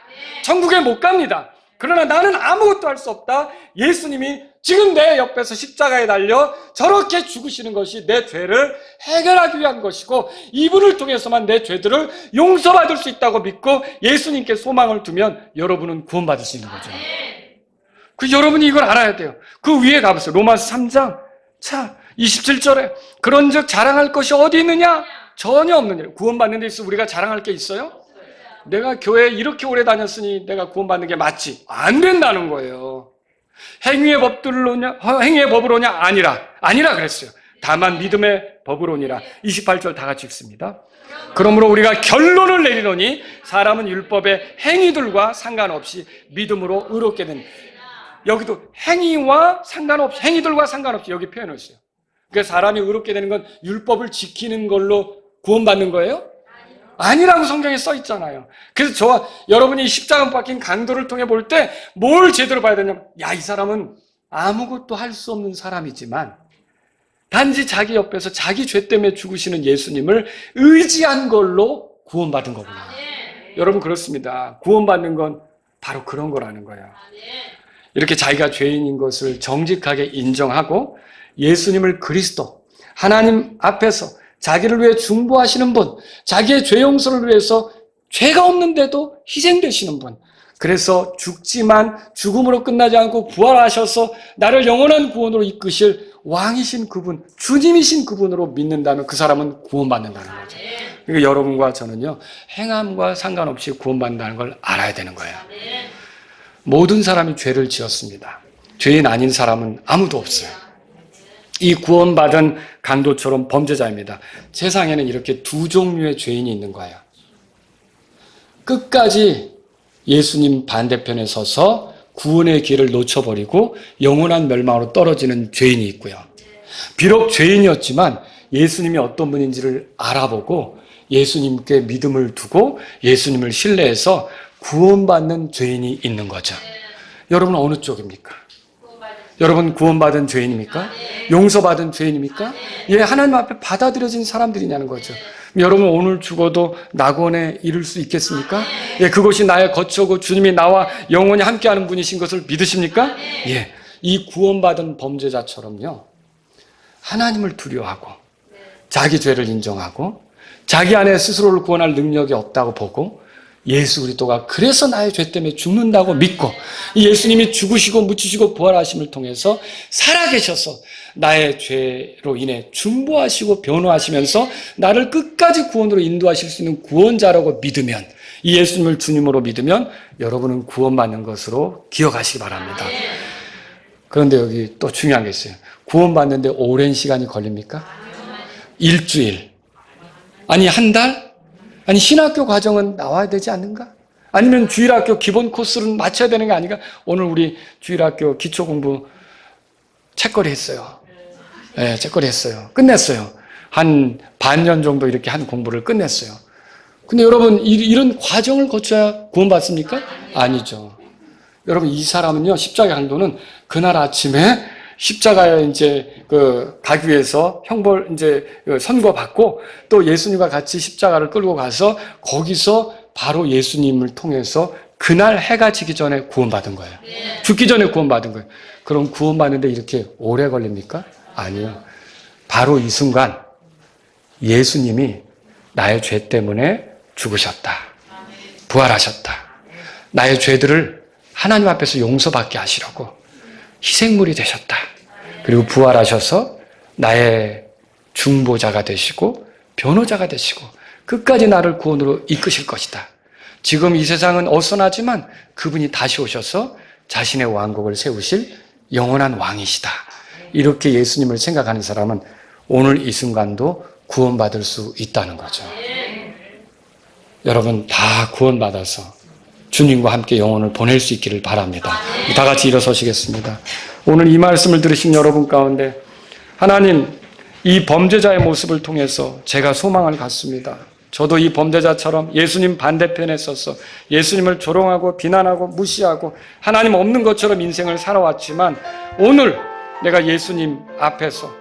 천국에 못 갑니다. 그러나 나는 아무것도 할 수 없다. 예수님이 지금 내 옆에서 십자가에 달려 저렇게 죽으시는 것이 내 죄를 해결하기 위한 것이고 이분을 통해서만 내 죄들을 용서받을 수 있다고 믿고 예수님께 소망을 두면 여러분은 구원받을 수 있는 거죠. 그 여러분이 이걸 알아야 돼요. 그 위에 가보세요. 로마서 3장 27절에 그런즉 자랑할 것이 어디 있느냐? 전혀 없느니라. 구원받는 데 있어 우리가 자랑할 게 있어요? 내가 교회에 이렇게 오래 다녔으니 내가 구원받는 게 맞지. 안 된다는 거예요. 행위의 법으로냐? 아니라 그랬어요. 다만 믿음의 법으로니라. 28절 다 같이 읽습니다. 그러므로 우리가 결론을 내리노니 사람은 율법의 행위들과 상관없이 믿음으로 의롭게 된. 여기도 행위들과 상관없이 여기 표현을 했어요. 그러니까 사람이 의롭게 되는 건 율법을 지키는 걸로 구원받는 거예요? 아니라고 성경에 써 있잖아요. 그래서 여러분이 십자가 박힌 강도를 통해 볼 때 뭘 제대로 봐야 되냐면, 이 사람은 아무것도 할 수 없는 사람이지만 단지 자기 옆에서 자기 죄 때문에 죽으시는 예수님을 의지한 걸로 구원받은 거구나. 여러분 그렇습니다. 구원받는 건 바로 그런 거라는 거예요. 이렇게 자기가 죄인인 것을 정직하게 인정하고 예수님을 그리스도, 하나님 앞에서 자기를 위해 중보하시는 분, 자기의 죄 용서를 위해서 죄가 없는데도 희생되시는 분, 그래서 죽지만 죽음으로 끝나지 않고 부활하셔서 나를 영원한 구원으로 이끄실 왕이신 그분, 주님이신 그분으로 믿는다면 그 사람은 구원받는다는 거죠. 그러니까 여러분과 저는요, 행함과 상관없이 구원받는다는 걸 알아야 되는 거예요. 모든 사람이 죄를 지었습니다. 죄인 아닌 사람은 아무도 없어요. 이 구원받은 강도처럼 범죄자입니다. 세상에는 이렇게 두 종류의 죄인이 있는 거예요. 끝까지 예수님 반대편에 서서 구원의 길을 놓쳐버리고 영원한 멸망으로 떨어지는 죄인이 있고요. 비록 죄인이었지만 예수님이 어떤 분인지를 알아보고 예수님께 믿음을 두고 예수님을 신뢰해서 구원받는 죄인이 있는 거죠. 여러분은 어느 쪽입니까? 여러분 구원받은 죄인입니까? 용서받은 죄인입니까? 예, 하나님 앞에 받아들여진 사람들이냐는 거죠. 여러분 오늘 죽어도 낙원에 이를 수 있겠습니까? 예, 그것이 나의 거처고 주님이 나와 영원히 함께하는 분이신 것을 믿으십니까? 예, 이 구원받은 범죄자처럼요, 하나님을 두려워하고 자기 죄를 인정하고 자기 안에 스스로를 구원할 능력이 없다고 보고 예수 그리스도가 그래서 나의 죄 때문에 죽는다고 믿고 이 예수님이 죽으시고 묻히시고 부활하심을 통해서 살아계셔서 나의 죄로 인해 중보하시고 변호하시면서 나를 끝까지 구원으로 인도하실 수 있는 구원자라고 믿으면, 이 예수님을 주님으로 믿으면 여러분은 구원받는 것으로 기억하시기 바랍니다. 그런데 여기 또 중요한 게 있어요. 구원받는데 오랜 시간이 걸립니까? 일주일, 아니 한 달? 아니 신학교 과정은 나와야 되지 않는가? 아니면 주일학교 기본 코스는 맞춰야 되는 게 아닌가? 오늘 우리 주일학교 기초공부 책거리 했어요. 네, 책거리 했어요. 끝냈어요. 한 반년 정도 이렇게 한 공부를 끝냈어요. 근데 여러분 이런 과정을 거쳐야 구원받습니까? 아니죠. 여러분 이 사람은요, 십자가 강도는 그날 아침에 십자가에 이제 가기 위해서 형벌 이제 선고받고 또 예수님과 같이 십자가를 끌고 가서 거기서 바로 예수님을 통해서 그날 해가 지기 전에 구원받은 거예요. 죽기 전에 구원받은 거예요. 그럼 구원받는데 이렇게 오래 걸립니까? 아니요. 바로 이 순간 예수님이 나의 죄 때문에 죽으셨다. 부활하셨다. 나의 죄들을 하나님 앞에서 용서받게 하시려고 희생물이 되셨다. 그리고 부활하셔서 나의 중보자가 되시고 변호자가 되시고 끝까지 나를 구원으로 이끄실 것이다. 지금 이 세상은 어선하지만 그분이 다시 오셔서 자신의 왕국을 세우실 영원한 왕이시다. 이렇게 예수님을 생각하는 사람은 오늘 이 순간도 구원받을 수 있다는 거죠. 여러분 다 구원받아서 주님과 함께 영혼을 보낼 수 있기를 바랍니다. 다 같이 일어서시겠습니다. 오늘 이 말씀을 들으신 여러분 가운데 하나님, 이 범죄자의 모습을 통해서 제가 소망을 갖습니다. 저도 이 범죄자처럼 예수님 반대편에 서서 예수님을 조롱하고 비난하고 무시하고 하나님 없는 것처럼 인생을 살아왔지만 오늘 내가 예수님 앞에서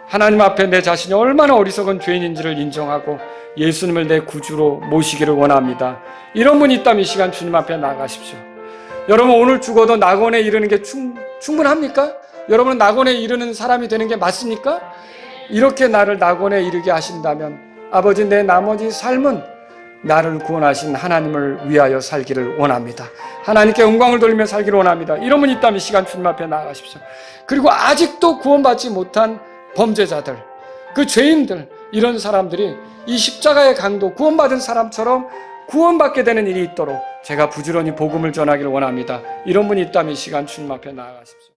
하나님 앞에 내 자신이 얼마나 어리석은 죄인인지를 인정하고 예수님을 내 구주로 모시기를 원합니다. 이런 분이 있다면 이 시간 주님 앞에 나가십시오. 여러분 오늘 죽어도 낙원에 이르는 게 충분합니까? 여러분은 낙원에 이르는 사람이 되는 게 맞습니까? 이렇게 나를 낙원에 이르게 하신다면 아버지, 내 나머지 삶은 나를 구원하신 하나님을 위하여 살기를 원합니다. 하나님께 영광을 돌리며 살기를 원합니다. 이런 분이 있다면 이 시간 주님 앞에 나가십시오. 그리고 아직도 구원받지 못한 범죄자들, 그 죄인들, 이런 사람들이 이 십자가의 강도, 구원받은 사람처럼 구원받게 되는 일이 있도록 제가 부지런히 복음을 전하기를 원합니다. 이런 분이 있다면 이 시간 주님 앞에 나아가십시오.